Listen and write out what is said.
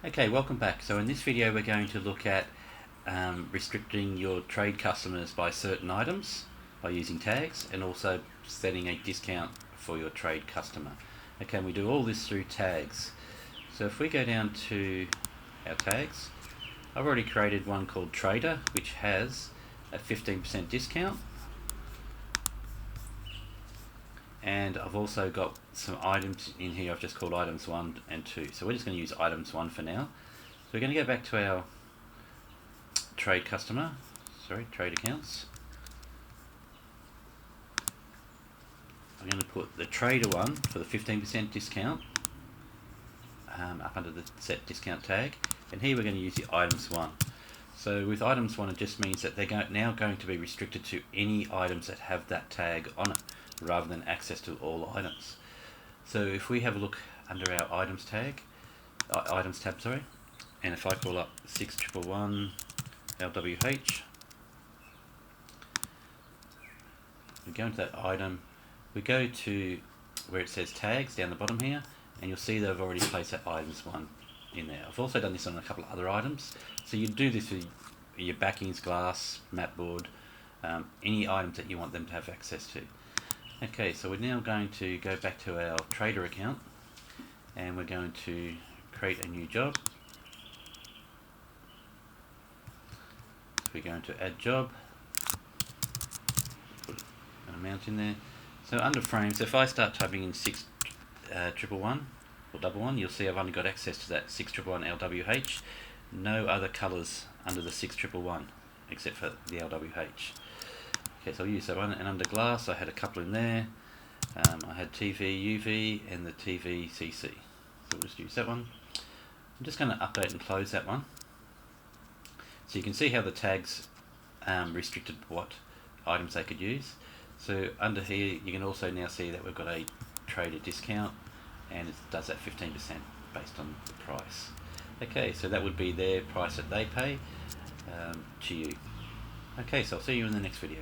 Okay, welcome back. So in this video we're going to look at restricting your trade customers by certain items by using tags, and also setting a discount for your trade customer. Okay, and we do all this through tags. So if we go down to our tags, I've already created one called Trader, which has a 15% discount. And I've also got some items in here I've just called items 1 and 2. So we're just going to use items 1 for now. So we're going to go back to our trade accounts. I'm going to put the trader one for the 15% discount up under the set discount tag, and here we're going to use the items 1. So with items 1, it just means that they're now going to be restricted to any items that have that tag on it, rather than access to all items. So if we have a look under our items tab, and if I call up 6111 LWH, we go into that item, we go to where it says tags down the bottom here, and you'll see that I've already placed that items 1 in there. I've also done this on a couple of other items. So you do this with your backings, glass, mat board, any items that you want them to have access to. Okay, so we're now going to go back to our trader account, and we're going to create a new job. So we're going to add job, put an amount in there. So under frames, if I start typing in 6111 or 11, you'll see I've only got access to that 6111 LWH, no other colours under the 6111 except for the LWH. Okay, so I'll use that one, and under glass I had a couple in there. I had TV UV and the TV CC, so we'll just use that one. I'm just going to update and close that one. So you can see how the tags restricted what items they could use. So under here you can also now see that we've got a trader discount, and it does that 15% based on the price. Okay, so that would be their price that they pay to you. Okay, so I'll see you in the next video.